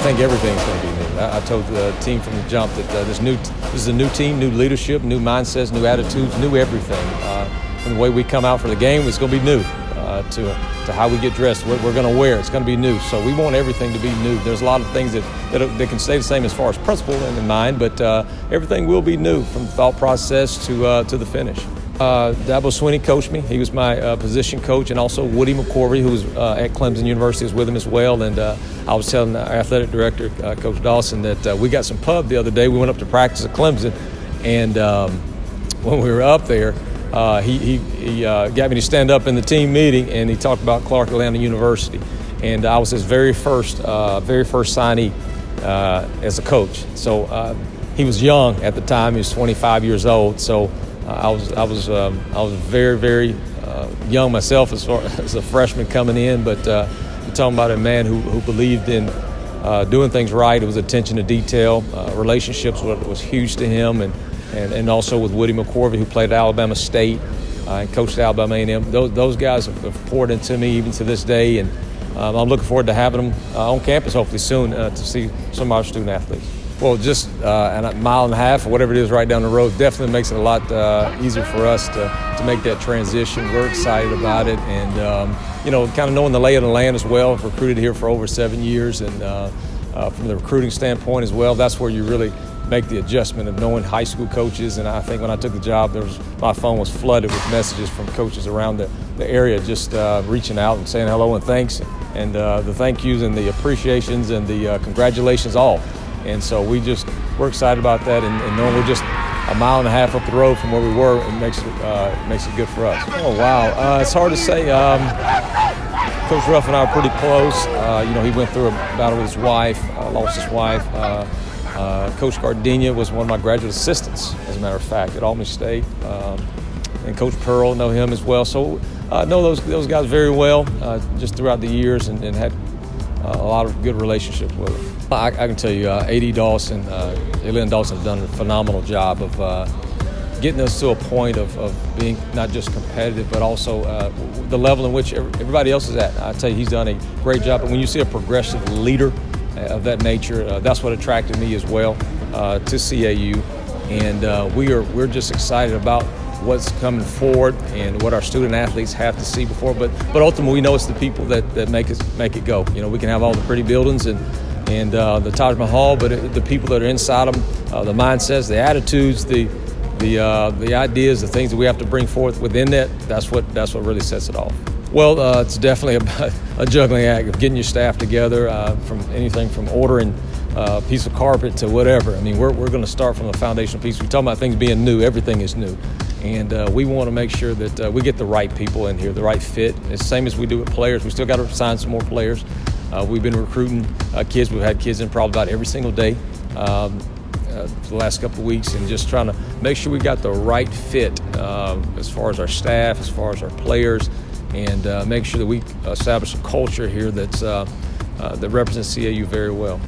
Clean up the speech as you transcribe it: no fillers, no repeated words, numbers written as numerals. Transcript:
think everything's going to be new. I told the team from the jump that this is a new team, new leadership, new mindsets, new attitudes, new everything. From the way we come out for the game, it's going to be new. To how we get dressed, what we're going to wear, it's going to be new. So we want everything to be new. There's a lot of things that can stay the same as far as principle in mind, but everything will be new from the thought process to the finish. Dabo Swinney coached me. He was my position coach, and also Woody McCorvey, who was at Clemson University, was with him as well. And I was telling our athletic director, Coach Dawson, that we got some pub the other day. We went up to practice at Clemson, and when we were up there, he got me to stand up in the team meeting, and he talked about Clark Atlanta University. And I was his very first signee as a coach. So he was young at the time. He was 25 years old. So I was very, very young myself as a freshman coming in. But we're talking about a man who believed in doing things right. It was attention to detail. Relationships was huge to him, and also with Woody McCorvey, who played at Alabama State and coached at Alabama A&M. Those guys have poured into me even to this day, and I'm looking forward to having them on campus hopefully soon to see some of our student athletes. Well, just a mile and a half or whatever it is right down the road definitely makes it a lot easier for us to make that transition. We're excited about it, and kind of knowing the lay of the land as well. I've recruited here for over 7 years, and from the recruiting standpoint as well, that's where you really make the adjustment of knowing high school coaches. And I think when I took the job, my phone was flooded with messages from coaches around the area just reaching out and saying hello and thanks, and the thank yous and the appreciations and the congratulations all. And so we're excited about that, and knowing we're just a mile and a half up the road from where we were, it makes it good for us. Oh wow, it's hard to say. Coach Ruff and I are pretty close. He went through a battle with his wife, lost his wife. Coach Gardenia was one of my graduate assistants, as a matter of fact, at Albany State. And Coach Pearl, know him as well. So I know those guys very well just throughout the years, and had a lot of good relationships with them. I can tell you, A.D. Dawson, Elin Dawson have done a phenomenal job of getting us to a point of being not just competitive, but also the level in which everybody else is at. I tell you, he's done a great job. And when you see a progressive leader of that nature, that's what attracted me as well to CAU. And we're just excited about what's coming forward and what our student athletes have to see before. But ultimately, we know it's the people that make it go. We can have all the pretty buildings and the Taj Mahal, but the people that are inside them, the mindsets, the attitudes, the ideas, the things that we have to bring forth within that's what really sets it off. Well, it's definitely a juggling act of getting your staff together, from anything from ordering a piece of carpet to whatever. I mean, we're going to start from a foundational piece. We're talking about things being new. Everything is new. And we want to make sure that we get the right people in here, the right fit. It's the same as we do with players. We still got to sign some more players. We've been recruiting kids. We've had kids in probably about every single day for the last couple of weeks, and just trying to make sure we got the right fit as far as our staff, as far as our players, and make sure that we establish a culture here that represents CAU very well.